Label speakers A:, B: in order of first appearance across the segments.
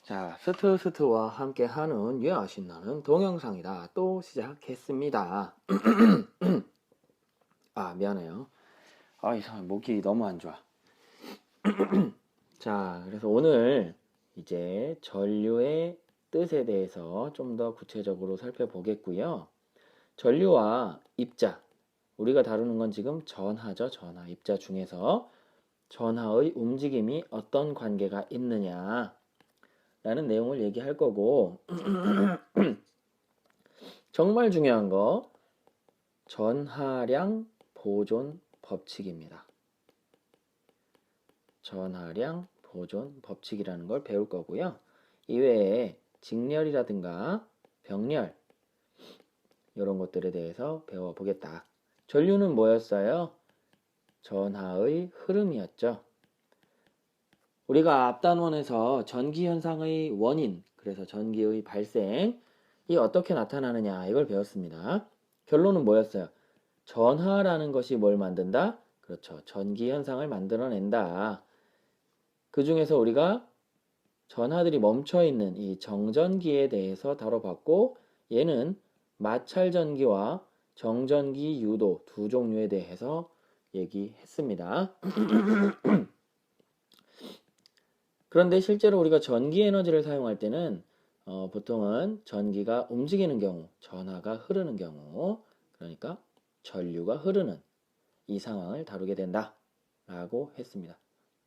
A: 자, 스트와 함께 하는 유아 신나는 동영상이다. 또 시작했습니다. 아, 미안해요. 이상해. 목이 너무 안 좋아. 자, 그래서 오늘 이제 전류의 뜻에 대해서 좀 더 구체적으로 살펴보겠고요. 전류와 입자. 우리가 다루는 건 지금 전하죠. 전하. 입자 중에서 전하의 움직임이 어떤 관계가 있느냐 라는 내용을 얘기할 거고 정말 중요한 거 전하량 보존 법칙입니다. 전하량 보존 법칙이라는 걸 배울 거고요. 이외에 직렬이라든가 병렬 이런 것들에 대해서 배워보겠다. 전류는 뭐였어요? 전하의 흐름이었죠. 우리가 앞단원에서 전기현상의 원인, 그래서 전기의 발생이 어떻게 나타나느냐 이걸 배웠습니다. 결론은 뭐였어요? 전하라는 것이 뭘 만든다? 그렇죠. 전기현상을 만들어낸다. 그 중에서 우리가 전하들이 멈춰있는 이 정전기에 대해서 다뤄봤고 얘는 마찰전기와 정전기 유도 두 종류에 대해서 얘기했습니다. 그런데 실제로 우리가 전기 에너지를 사용할 때는 보통은 전기가 움직이는 경우, 전하가 흐르는 경우, 그러니까 전류가 흐르는 이 상황을 다루게 된다 라고 했습니다.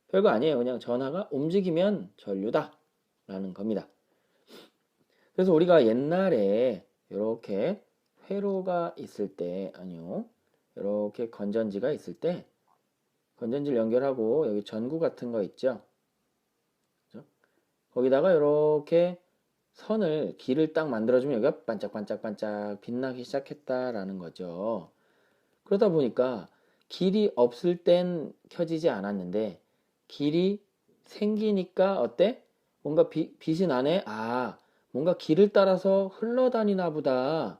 A: 별거 아니에요. 그냥 전하가 움직이면 전류다 라는 겁니다. 그래서 우리가 옛날에 이렇게 회로가 있을 때, 아니요, 이렇게 건전지가 있을 때 건전지를 연결하고 여기 전구 같은 거 있죠. 거기다가 이렇게 선을 길을 딱 만들어주면 여기가 반짝반짝반짝 빛나기 시작했다라는 거죠. 그러다 보니까 길이 없을 땐 켜지지 않았는데 길이 생기니까 어때? 뭔가 빛이 나네? 뭔가 길을 따라서 흘러다니나 보다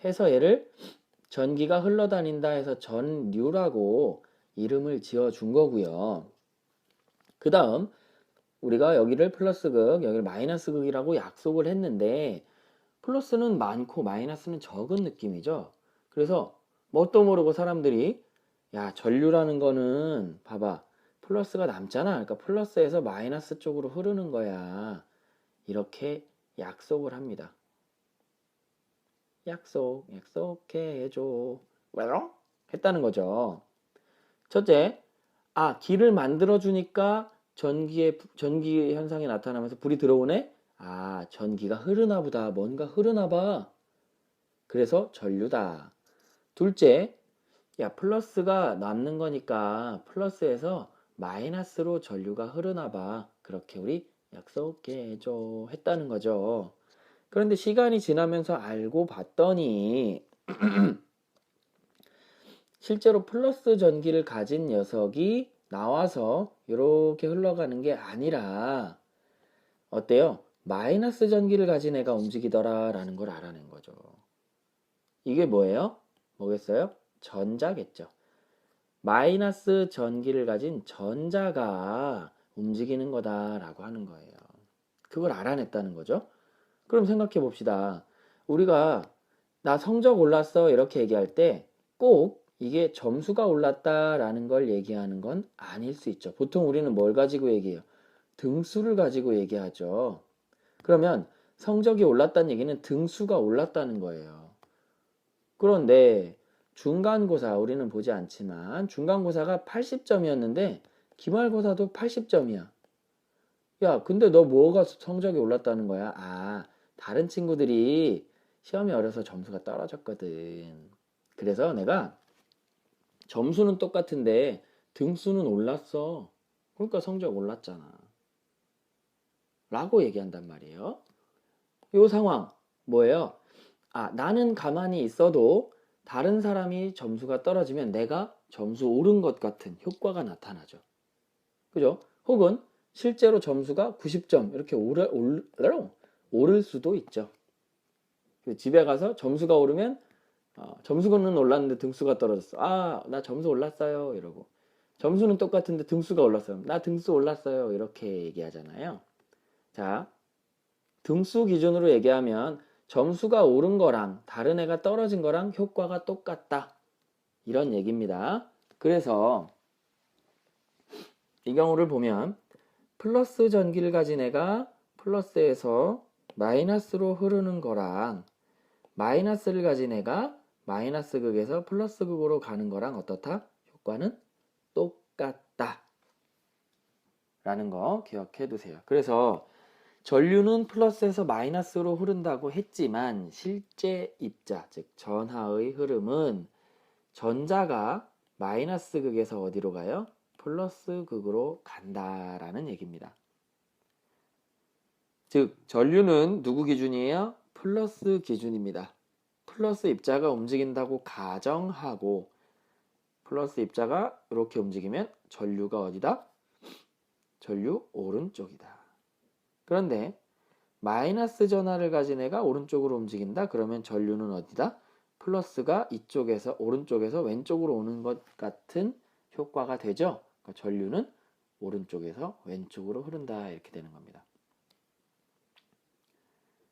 A: 해서 얘를 전기가 흘러다닌다 해서 전류라고 이름을 지어준 거고요. 그 다음 우리가 여기를 플러스 극, 여기를 마이너스 극이라고 약속을 했는데 플러스는 많고 마이너스는 적은 느낌이죠. 그래서 뭣도 모르고 사람들이 야, 전류라는 거는 봐봐. 플러스가 남잖아. 그러니까 플러스에서 마이너스 쪽으로 흐르는 거야. 이렇게 약속을 합니다. 약속해줘. 왜요? 했다는 거죠. 첫째, 길을 만들어주니까 전기 현상이 나타나면서 불이 들어오네? 전기가 흐르나 보다. 뭔가 흐르나 봐. 그래서 전류다. 둘째, 야, 플러스가 남는 거니까 플러스에서 마이너스로 전류가 흐르나 봐. 그렇게 우리 약속해줘. 했다는 거죠. 그런데 시간이 지나면서 알고 봤더니 실제로 플러스 전기를 가진 녀석이 나와서 이렇게 흘러가는 게 아니라 어때요? 마이너스 전기를 가진 애가 움직이더라 라는 걸 알아낸 거죠. 이게 뭐예요? 뭐겠어요? 전자겠죠. 마이너스 전기를 가진 전자가 움직이는 거다라고 하는 거예요. 그걸 알아냈다는 거죠. 그럼 생각해 봅시다. 우리가 나 성적 올랐어 이렇게 얘기할 때 꼭 이게 점수가 올랐다라는 걸 얘기하는 건 아닐 수 있죠. 보통 우리는 뭘 가지고 얘기해요? 등수를 가지고 얘기하죠. 그러면 성적이 올랐다는 얘기는 등수가 올랐다는 거예요. 그런데 중간고사 우리는 보지 않지만 중간고사가 80점이었는데 기말고사도 80점이야. 야, 근데 너 뭐가 성적이 올랐다는 거야? 다른 친구들이 시험이 어려서 점수가 떨어졌거든. 그래서 내가 점수는 똑같은데 등수는 올랐어. 그러니까 성적 올랐잖아. 라고 얘기한단 말이에요. 이 상황 뭐예요? 나는 가만히 있어도 다른 사람이 점수가 떨어지면 내가 점수 오른 것 같은 효과가 나타나죠. 그죠? 혹은 실제로 점수가 90점 이렇게 오를 수도 있죠. 집에 가서 점수가 오르면 점수는 올랐는데 등수가 떨어졌어. 나 점수 올랐어요. 이러고. 점수는 똑같은데 등수가 올랐어요. 나 등수 올랐어요. 이렇게 얘기하잖아요. 자, 등수 기준으로 얘기하면 점수가 오른 거랑 다른 애가 떨어진 거랑 효과가 똑같다. 이런 얘기입니다. 그래서 이 경우를 보면 플러스 전기를 가진 애가 플러스에서 마이너스로 흐르는 거랑 마이너스를 가진 애가 마이너스 극에서 플러스 극으로 가는 거랑 어떻다? 효과는 똑같다. 라는 거 기억해 두세요. 그래서 전류는 플러스에서 마이너스로 흐른다고 했지만 실제 입자, 즉 전하의 흐름은 전자가 마이너스 극에서 어디로 가요? 플러스 극으로 간다라는 얘기입니다. 즉 전류는 누구 기준이에요? 플러스 기준입니다. 플러스 입자가 움직인다고 가정하고 플러스 입자가 이렇게 움직이면 전류가 어디다? 전류 오른쪽이다. 그런데 마이너스 전하를 가진 애가 오른쪽으로 움직인다? 그러면 전류는 어디다? 플러스가 이쪽에서 오른쪽에서 왼쪽으로 오는 것 같은 효과가 되죠. 그러니까 전류는 오른쪽에서 왼쪽으로 흐른다 이렇게 되는 겁니다.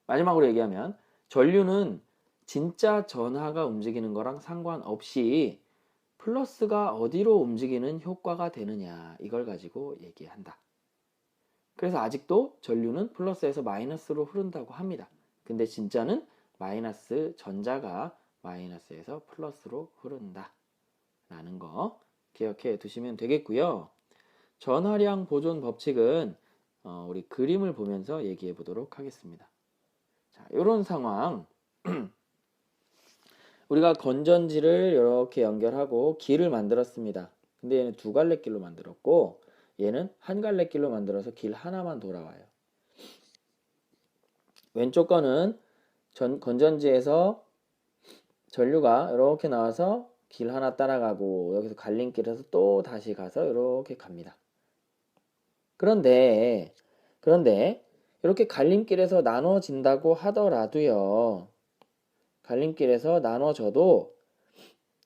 A: 마지막으로 얘기하면 전류는 진짜 전하가 움직이는 거랑 상관없이 플러스가 어디로 움직이는 효과가 되느냐 이걸 가지고 얘기한다. 그래서 아직도 전류는 플러스에서 마이너스로 흐른다고 합니다. 근데 진짜는 마이너스 전자가 마이너스에서 플러스로 흐른다 라는 거 기억해 두시면 되겠고요. 전하량 보존 법칙은 우리 그림을 보면서 얘기해 보도록 하겠습니다. 자, 이런 상황 우리가 건전지를 이렇게 연결하고 길을 만들었습니다. 근데 얘는 두 갈래 길로 만들었고 얘는 한 갈래 길로 만들어서 길 하나만 돌아와요. 왼쪽 거는 건전지에서 전류가 이렇게 나와서 길 하나 따라가고 여기서 갈림길에서 또 다시 가서 이렇게 갑니다. 그런데 이렇게 갈림길에서 나눠진다고 하더라도요. 갈림길에서 나눠져도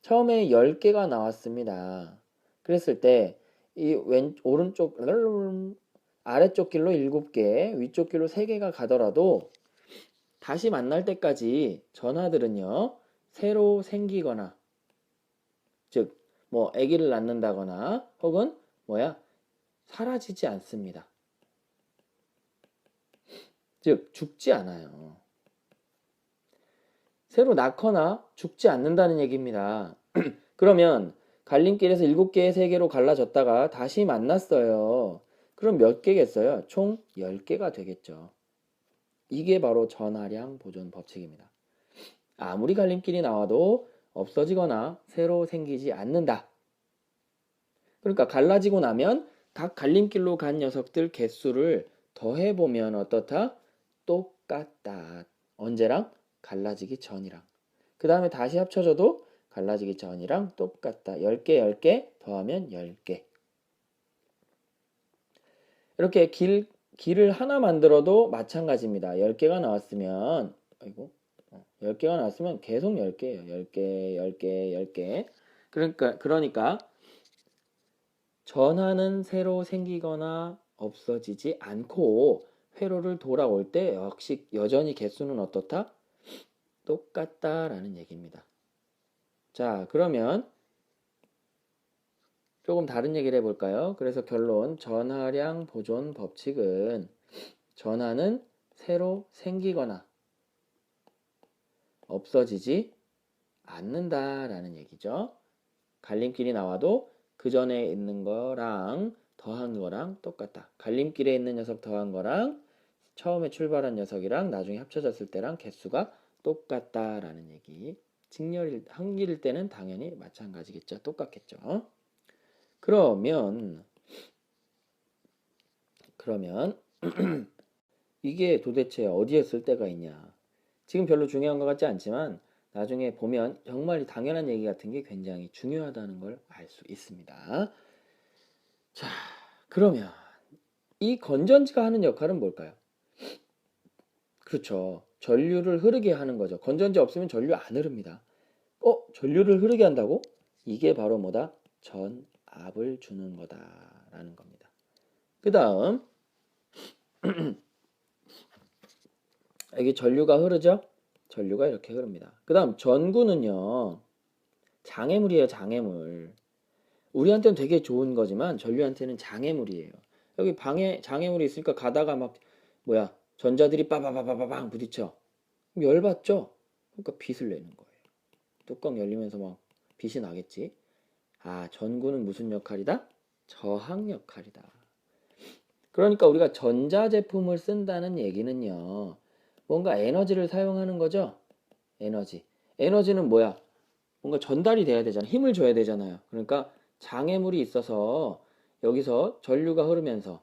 A: 처음에 10개가 나왔습니다. 그랬을 때 이 오른쪽 아래쪽 길로 7개, 위쪽 길로 3개가 가더라도 다시 만날 때까지 전하들은요. 새로 생기거나 즉 뭐 아기를 낳는다거나 혹은 사라지지 않습니다. 즉 죽지 않아요. 새로 낳거나 죽지 않는다는 얘기입니다. 그러면 갈림길에서 7개의 3개로 갈라졌다가 다시 만났어요. 그럼 몇 개겠어요? 총 10개가 되겠죠. 이게 바로 전하량 보존 법칙입니다. 아무리 갈림길이 나와도 없어지거나 새로 생기지 않는다. 그러니까 갈라지고 나면 각 갈림길로 간 녀석들 개수를 더해보면 어떻다? 똑같다. 언제랑? 갈라지기 전이랑. 그 다음에 다시 합쳐져도 갈라지기 전이랑 똑같다. 10개, 10개 더하면 10개. 이렇게 길을 하나 만들어도 마찬가지입니다. 10개가 나왔으면 10개가 나왔으면 계속 10개예요. 10개, 10개, 10개. 그러니까 전하는 새로 생기거나 없어지지 않고 회로를 돌아올 때 역시 여전히 개수는 어떻다? 똑같다라는 얘기입니다. 자, 그러면 조금 다른 얘기를 해볼까요? 그래서 결론, 전하량 보존 법칙은 전하는 새로 생기거나 없어지지 않는다라는 얘기죠. 갈림길이 나와도 그 전에 있는 거랑 더한 거랑 똑같다. 갈림길에 있는 녀석 더한 거랑 처음에 출발한 녀석이랑 나중에 합쳐졌을 때랑 개수가 똑같다라는 얘기. 한길일 때는 당연히 마찬가지겠죠. 똑같겠죠. 그러면 이게 도대체 어디에 쓸 데가 있냐? 지금 별로 중요한 것 같지 않지만 나중에 보면 정말 당연한 얘기 같은 게 굉장히 중요하다는 걸 알 수 있습니다. 자, 그러면 이 건전지가 하는 역할은 뭘까요? 그렇죠. 전류를 흐르게 하는 거죠. 건전지 없으면 전류 안 흐릅니다. 전류를 흐르게 한다고? 이게 바로 뭐다? 전압을 주는 거다라는 겁니다. 그 다음 여기 전류가 흐르죠? 전류가 이렇게 흐릅니다. 그 다음 전구는요. 장애물이에요, 장애물. 우리한테는 되게 좋은 거지만 전류한테는 장애물이에요. 여기 방에 장애물이 있으니까 가다가 막 뭐야 전자들이 빠바바바바방 부딪혀. 그럼 열받죠? 그러니까 빛을 내는 거예요. 뚜껑 열리면서 막 빛이 나겠지. 아, 전구는 무슨 역할이다? 저항 역할이다. 그러니까 우리가 전자제품을 쓴다는 얘기는요. 뭔가 에너지를 사용하는 거죠. 에너지. 에너지는 뭐야? 뭔가 전달이 돼야 되잖아. 힘을 줘야 되잖아요. 그러니까 장애물이 있어서 여기서 전류가 흐르면서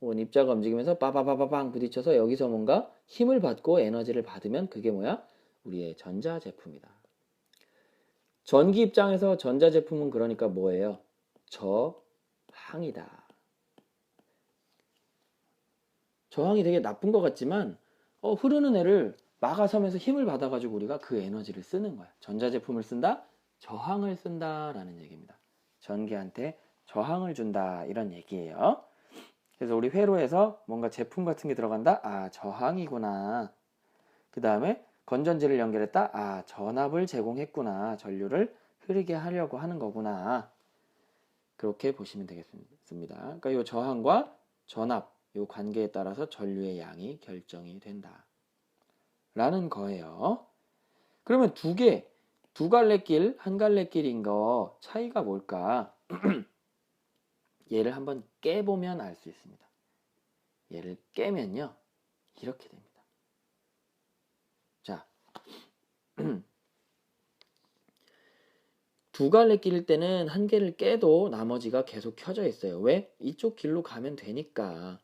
A: 혹은 입자가 움직이면서 빠바바바방 부딪혀서 여기서 뭔가 힘을 받고 에너지를 받으면 그게 뭐야? 우리의 전자제품이다. 전기 입장에서 전자제품은 그러니까 뭐예요? 저항이다. 저항이 되게 나쁜 것 같지만 흐르는 애를 막아서면서 힘을 받아가지고 우리가 그 에너지를 쓰는 거야. 전자제품을 쓴다? 저항을 쓴다 라는 얘기입니다. 전기한테 저항을 준다 이런 얘기예요. 그래서 우리 회로에서 뭔가 제품 같은 게 들어간다? 아, 저항이구나. 그 다음에 건전지를 연결했다? 아, 전압을 제공했구나. 전류를 흐르게 하려고 하는 거구나. 그렇게 보시면 되겠습니다. 그러니까 이 저항과 전압, 이 관계에 따라서 전류의 양이 결정이 된다. 라는 거예요. 그러면 두 갈래 길, 한 갈래 길인 거 차이가 뭘까? 얘를 한번 깨보면 알 수 있습니다. 얘를 깨면요. 이렇게 됩니다. 자, 두 갈래 길일 때는 한 개를 깨도 나머지가 계속 켜져 있어요. 왜? 이쪽 길로 가면 되니까.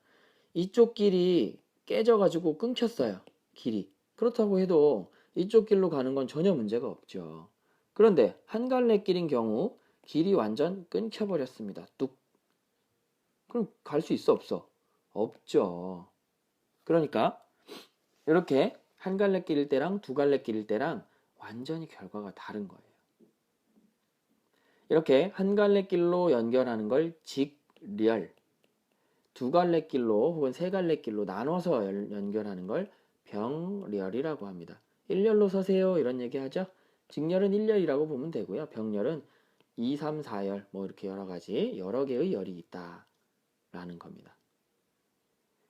A: 이쪽 길이 깨져가지고 끊겼어요. 길이. 그렇다고 해도 이쪽 길로 가는 건 전혀 문제가 없죠. 그런데 한 갈래 길인 경우 길이 완전 끊겨버렸습니다. 뚝. 그럼 갈 수 있어 없어? 없죠. 그러니까 이렇게 한 갈래 길일 때랑 두 갈래 길일 때랑 완전히 결과가 다른 거예요. 이렇게 한 갈래 길로 연결하는 걸 직렬, 두 갈래 길로 혹은 세 갈래 길로 나눠서 연결하는 걸 병렬이라고 합니다. 1열로 서세요 이런 얘기 하죠. 직렬은 1열이라고 보면 되고요. 병렬은 2, 3, 4열 뭐 이렇게 여러 개의 열이 있다 라는 겁니다.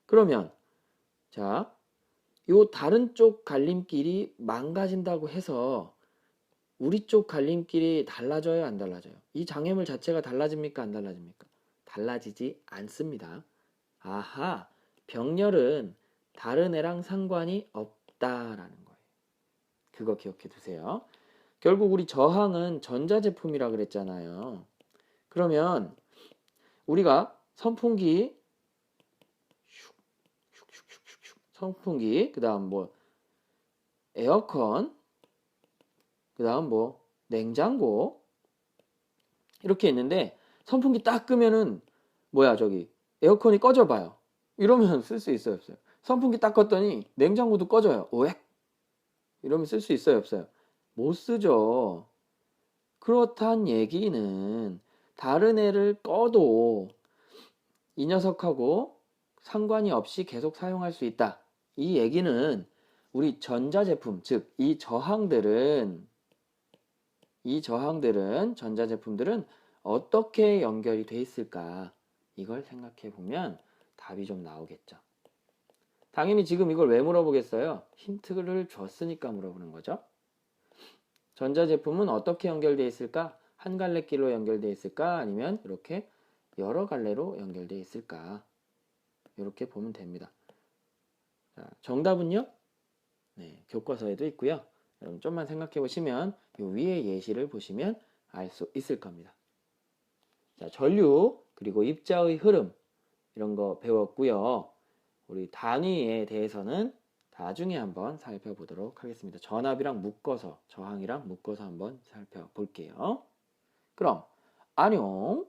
A: 그러면 자, 요 다른 쪽 갈림길이 망가진다고 해서 우리 쪽 갈림길이 달라져요, 안 달라져요? 이 장애물 자체가 달라집니까, 안 달라집니까? 달라지지 않습니다. 아하, 병렬은 다른 애랑 상관이 없다라는 거예요. 그거 기억해 두세요. 결국 우리 저항은 전자제품이라 그랬잖아요. 그러면 우리가 선풍기, 선풍기, 그 다음 뭐 에어컨, 그 다음 뭐 냉장고 이렇게 있는데 선풍기 딱 끄면은 뭐야 저기 에어컨이 꺼져봐요. 이러면 쓸 수 있어요 없어요? 선풍기 딱 껐더니 냉장고도 꺼져요. 왜? 이러면 쓸 수 있어요 없어요? 못 쓰죠. 그렇단 얘기는 다른 애를 꺼도 이 녀석하고 상관이 없이 계속 사용할 수 있다. 이 얘기는 우리 전자제품, 즉 이 저항들은 전자제품들은 어떻게 연결이 돼 있을까? 이걸 생각해 보면 답이 좀 나오겠죠. 당연히 지금 이걸 왜 물어보겠어요? 힌트를 줬으니까 물어보는 거죠. 전자제품은 어떻게 연결되어 있을까? 한 갈래길로 연결되어 있을까? 아니면 이렇게 여러 갈래로 연결되어 있을까? 이렇게 보면 됩니다. 자, 정답은요? 네, 교과서에도 있고요. 여러분 좀만 생각해 보시면 이 위에 예시를 보시면 알 수 있을 겁니다. 자, 전류 그리고 입자의 흐름 이런 거 배웠고요. 우리 단위에 대해서는 나중에 한번 살펴보도록 하겠습니다. 전압이랑 묶어서 저항이랑 묶어서 한번 살펴볼게요. 그럼 안녕.